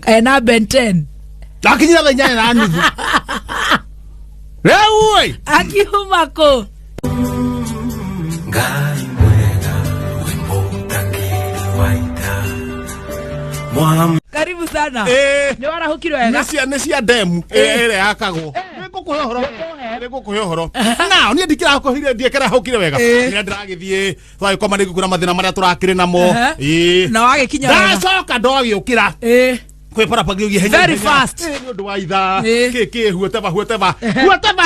Ena Benten. Akinyira the nyanya na nuthu. Rewe. Akihumako. Ngai mwega wimbo takiri waita. Karibu sana. Ni warahukirwe wega. Nesia demu ere akagwo. Nikukuhoro. Na ni ndikira hakuhire ndiekera hukire wega. Ni ndiragithie twai koma ni gukura mathina maria turakire namo. Na wagikinya wega. Ndacoka ndogiukira. Kwe para pagi henya. Very fast. Ni undu wa itha. Kiki huoteva. Huoteva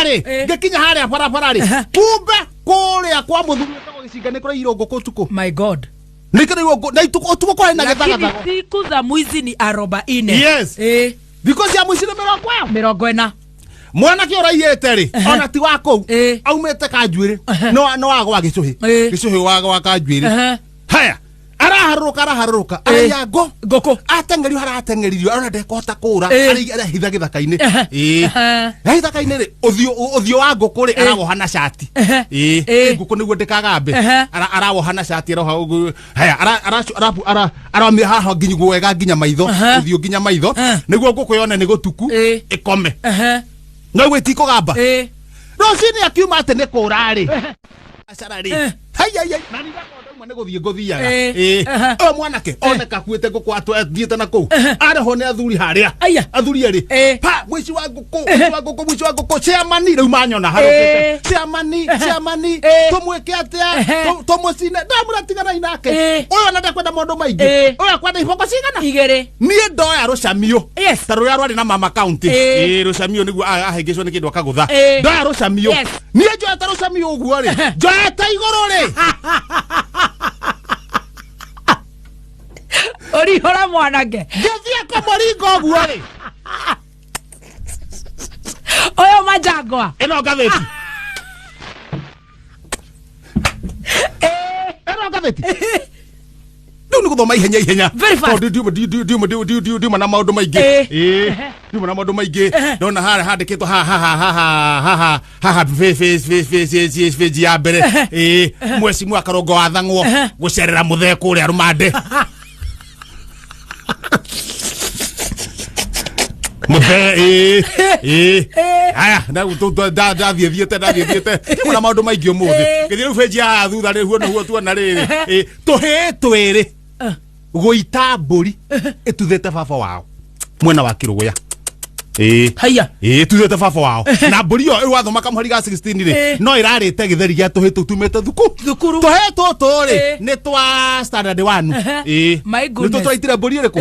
ri. Ngikinya haria para ri. Kumbe kuria kwa muthuri etagwo gicinga ni kura irongo kutuko. My God. Nikiriwo na ituko tuko na gethagatha. Siku za mwizi ni 40. Yes. Because ya mwizi ni 40. Mwana ki oraiete ri ona ti wako aumete kanjuire no wagwa gicuhi wagwa kanjuire haya araharuka aya ngoko atengeri haratengeririo ona ndekota kura ari hitha githaka-ini githaka-ini ri uthio wa ngoko ri arawohana shati ngoko niguo ndikagambe arawohana shati aroha haya aramia haha nginyu wega nginya maitho uthio nginya maitho niguo ngoko yone ni gutuku ikome no gwetiko gamba Rosini akiuma ate ne kurari acarari hayai nani ndakonda ne guthie nguthiaga o mwanake oneka kuite ngoko athiete na ku areho ne athuri haria athuri eri pa mwici wa ngoko chairman riu manyona harukite chairman tumweke atia tumwicine ndamuratigana inake uyo na ndakwenda mundu maingi uyo kwenda iboko cigana igere nie ndoya rucamio ta ruya rwari na mama county rucamio niguo ahengecwo ni kindu akagutha ndoya rucamio nie njoeta rucamio uguo ri njoeta iguru ri ori hora mwanake ngithia ko moringo uguo ri oyo majagwa eno gatheti Ndu guthoma ihenya very fast ndu na maundu maingi ndu na maundu maingi nona hara handikitwo ha face ya mbere mweci mwaka rongo wathangwo gucerera mutheko uria rumande muthe haya na ndathiethiete na maundu maingi umuthi githie ru page ya thutha ri huo tuona riri tuhitwiri guita mburi ituthete baba wao mwena wa Kiruguya haya tuthete baba wao na mburi yo wathoma kamhari ga 16 ri no irarite githeri gia tuhitu tumete thukuru tuhetu turi ni twa standard 1 my goodness ni twaitire mburi riku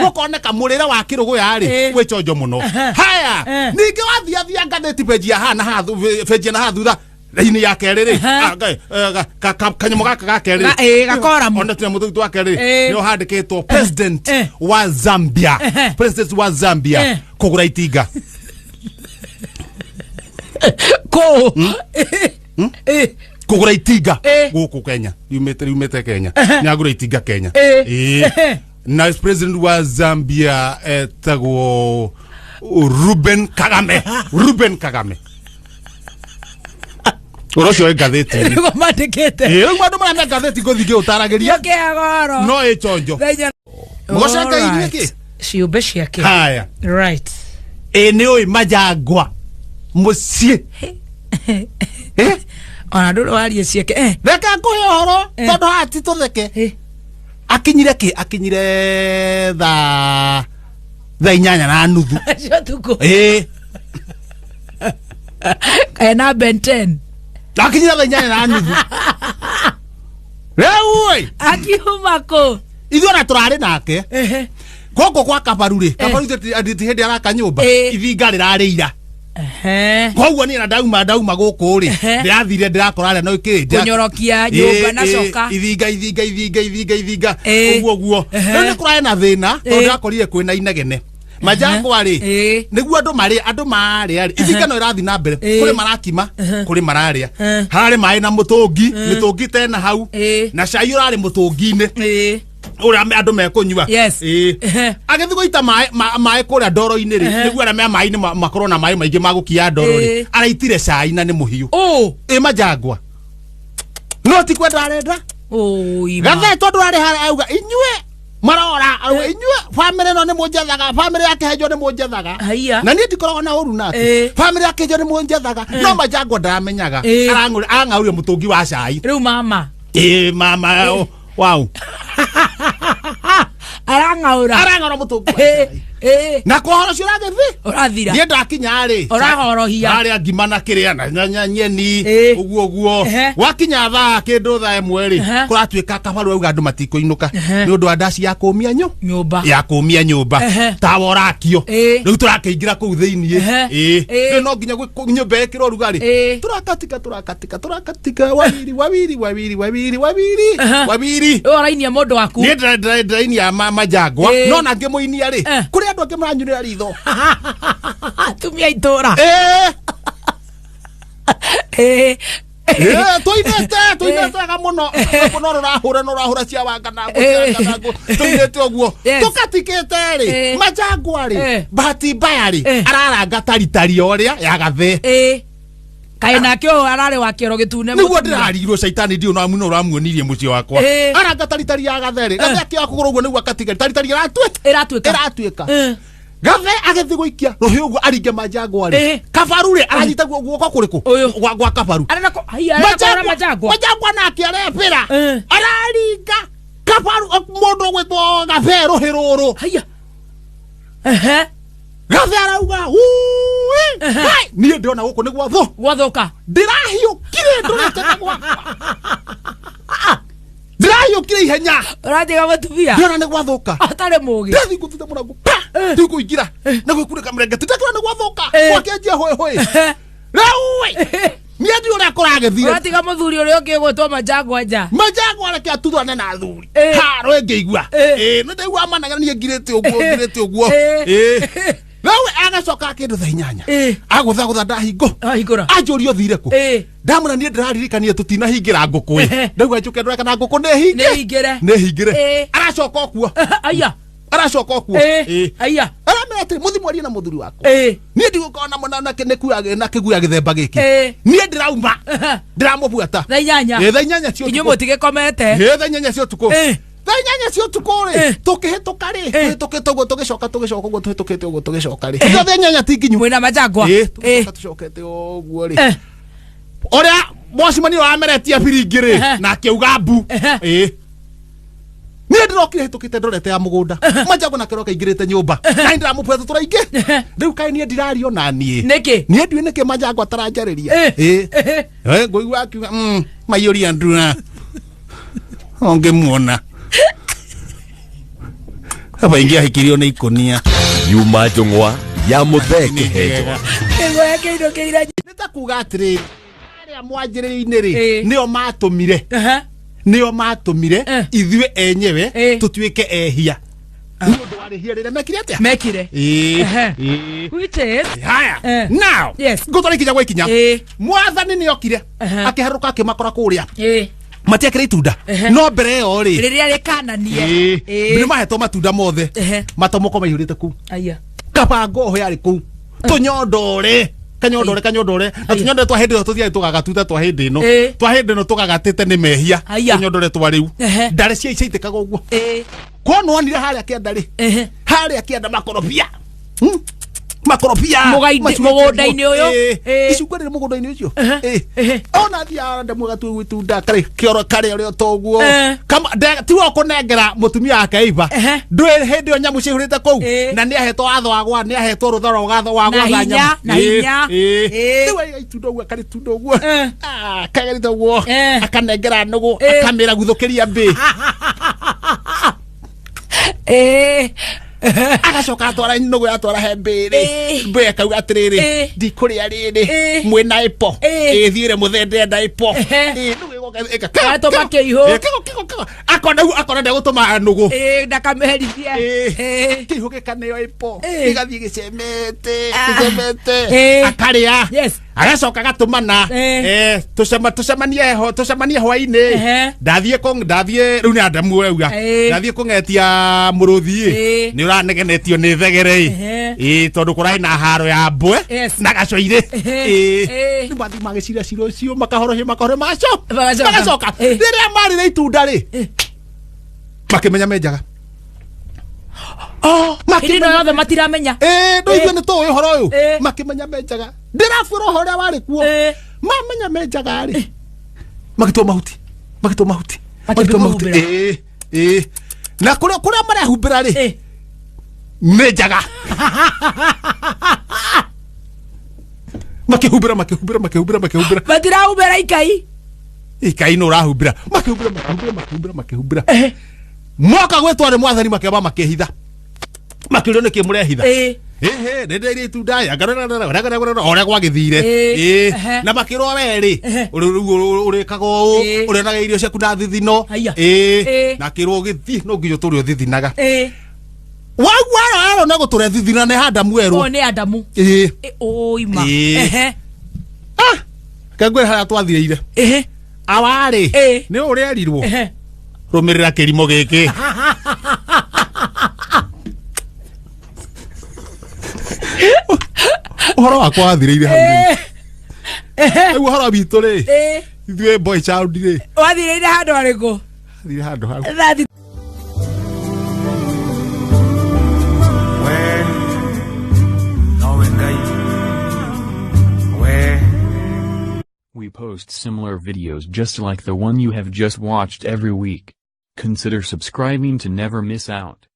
gukoneka murire wa Kiruguya ri gwi chonjo muno haya ningi wathia ngatheti page ya hana page na hathutha Raini ya kerere kanyamo gaka ga kerere gakora mu onda tuna muthu wa kerere ni handikitwo president wa Zambia kugura itinga kugura itinga guku Kenya yumete Kenya ni agura itinga Kenya na president wa Zambia etagwo Ruben Kagame Orocio engatheti ngo mandikete ngo mwana ngatheti gothige utarageria agoro no echonjo ngoshaka iriki ciumbe ciake haya right ni oi majagwa mucie ona ndu warie ciake reka kuhoro tondu hati tutheke akinyire tha inyanya na nuthu tuko Ena Benten akinyira tha inyanya na nuthu rewe akihumako ithuo na turari nake koko kwa kabaruri aditi hindi araka nyumba ithinga rirarira koguo ni ndauma guku ri ndirathire ndirakora no ikirinde kunyorokia nyumba na coka ithinga uguo ni kuraya na thina tondu ndakorire kwina inegene majangwa ri niguo andu mari ithinga no irathi na mbere kuri marakima kuri mararia harari mai na mitungi tena hau na cai urari mutungi-ini ura andu mekunyua agithi guita mai kuria ndoro-ini ri niguo aria me mai-ini makorwo na mai maingi magukia ndoro ri araitire cai na ni muhiu majangwa no ti kwenda arenda gathe tondu ari auga inyue marora inyue family no ni munjethaga family yake hejo ni munjethaga na ni ndikoragwo na uru nake family yake hejo ni munjethaga no Majangwa ndamenyaga ang'aurire mutungi wa cai riu mama mama wow arang'aura mutungi na kohoro cio urathira ni ndakinya ri urahorohia ari ngima na kiria na nyeni uguo wakinya thaa kindu thaa imwe ri kuratuika kabaru auga andu matikoinuka ni undu wa ndaci ya kumia nyumba tawa urakio riu turakiingira kuu thiini no nginya nyumba ikirwo rugari turakatika wawiri urainia mundu waku ni ndirainia Majangwa no na ngimuinia ri kuri andu angi maranyurira ritho tumia itura tuinete aga muno rurahura cia wanganangu tuinete uguo tukatikite ri Majangwa ri bahati mbaya ri araranga taritari uria ya gathe kaina kyo arare wa kero gitune niguo ndirarirwo caitani ndio na muno ramuonirie muci wakwa aranga taritari ya gathere gathe kia kugura uguo niguo akatigari taritari iratuika gathe agethi guikia ruhiu uguo aringe Majangwa ri kabaru ri aranyita guoko kuriku gwa kabaru Majangwa nake arepira araringa kabaru mundu gwitwo gathe ruhiruru gathe arauga hai niĩ ndona gũkũ nĩ gwathuka ndĩrahiũkire ndũrete gwakwa ndĩrahiũkire ihenya ũratiga mũtumia ndĩrona nĩ gwathuka atarĩ mũũgĩ ndathi gũthutha mũrango rĩu kũingĩra na gwĩkunĩka mĩrengeti ndakĩrona nĩ gwathuka gwakĩanjia hũĩ rĩu niĩ ndiũ ũrĩa kũragethire ũratiga mũthuri ũrĩa ũngĩ gwĩtwo Majangwa reke atuthane na athuri haro ĩngĩigua nĩ ndaigua managana niĩ ngirĩte ũguo rĩu agacoka akĩndũ thaa 8 agũthagũtha ndahingũra anjũria ũthire kũ ndamwĩra niĩ ndĩraririkania tũtinahingĩra ngũkũ ndaigua njũke ndore kana ngũkũ nĩhingĩre aracoka ũkuo aramera atĩrĩ mũthi mwarie na mũthuri wakwa niĩ ndigũkorwo na kĩguya gĩthemba gĩkĩ niĩ ndĩrauma ndĩramũbuata thaa 8 cio inyuĩ mũtigĩkomete thaa 8 cio ũtukũ thaa 8 cio ũtukũ rĩ tũkĩhĩtũka rĩ tũhĩtũkĩte ũguo tũgĩcoka ũguo tũhĩtũkĩte ũguo tũgĩcoka rĩ thaa 8 ti nginyu mwĩna Majangwa tũcokete ũguo rĩ ũrĩa mwacimanio wameretia biringi rĩ na akĩuga mbu niĩ ndĩrokire hĩtũkĩte ndorete ya mũgũnda Majangwa nake roka ingĩrĩte nyũmba na ndĩramũbuata tũraingĩ rĩu kaĩ niĩ ndirario na niĩ nĩkĩ niĩ ndiũĩ nĩkĩ Majangwa ataranjarĩria ngũigua akiuga maiyũria nduna ongemuona haba ingia hikirio na ikonia Juma Njung'wa ya mutheke hejo ego yake irokeira nitakuga atiri aria mwanjĩrĩrio-inĩ rĩ nĩo matumire ithuĩ enyewe tutuĩke ehia nĩ ũndũ wa rĩhia rĩrĩa mekire atĩa mekire which is haya now ngũtwara ikinya gwa ikinya mwathani nĩokire akĩharũka akĩmakora kũrĩa matiakĩra itunda no mbere ĩyo rĩ rĩrĩa rĩkananie nĩ mahetwo matunda mothe matomoko maihũrĩte kũu kabango ho yarĩ kũu tũnyondore kanyondore na tunyondore twa hĩndĩ ĩyo tũthiaga tũgagatuta twa hĩndĩ ĩno tũgagatĩte nĩ mehia tunyondore twa rĩu ndarĩ cia ica itĩkaga ũguo kwona wonire harĩa kĩanda makorobia mũgũnda-inĩ ũyũ icungwa rĩrĩ mũgũnda-inĩ ũcio ona thiaga ndamwe gatu gwĩtunda kĩoro karĩa ũrĩa toguo tiwa kũnengera mũtumia wake iva ndwĩ hĩndĩ ĩyo nyamũ ciĩhũrĩte kũu na nĩ ahetwo watho nĩ ahetwo rũtha rwa gwatha nyamũ rĩu itunda ũguo akarĩtunda ũguo kagerite ũguo akanengera nũgũ akamĩra guthũkĩria mbĩ agacoka atwara nũgũ yatwara he mbĩrĩ mbĩ akauga atĩrĩrĩ ndikũrĩa rĩrĩ mwĩna ipo thiĩre mũthende ndaipo akona ndegũtũma nũgũ ndakamĩherithie kĩihũ gĩkaneo ipo gĩgathiĩ gĩcemete akarĩa agacoka agatũmana tũcemanie hwainĩ ndathiĩ rĩu nĩ Adamu ũrauga ndathiĩ kũng'etia mũrũthi nĩ ũranegenetio nĩ thegere tondũ kũrarĩ na haro ya mbwe na gacoirĩ nĩ mathi magĩcira cira ũcio makahorohia magacoka rĩrĩa marĩre itunda rĩ makĩmenya menjaga Hindi yothe matiramenya. Ndo ithuĩ nĩ tũĩ ũhoro ũyũ makĩmenya menjaga ndĩrakwĩra ũhoro ũrĩa warĩ kuo mamenya menjaga rĩ magĩtua mahuti na kũrĩa marehumbĩra rĩ nĩ njaga makĩhumbĩra Matirahumbĩra ikai no ũrahumbĩra makĩhumbĩra moka gwĩtwo nĩ mwathani makĩamba makĩhitha makĩũrio nĩkĩ mũrehitha nĩ ndĩrĩ itunda ũrĩa gwagĩthire na makĩrwo werĩ ũrĩkaga ũũ ũrĩonaga irio ciaku na thithino na kĩrwo gĩthi no nginya tũrĩ ũthithinaga wagwara no gũtũre thithina nĩ Adamu erwo nĩ Adamu oima kangwe harĩa twathirĩire awarĩ nĩ ũrĩerirwo rũmĩrĩra kĩrimo gĩkĩ ũhoro wakwa wathirĩire hau rĩu ũhoro witũ rĩ ithuĩ boy child rĩ wathirĩire handũ harĩkũ thire handũ hau We post similar videos just like the one you have just watched every week. Consider subscribing to never miss out.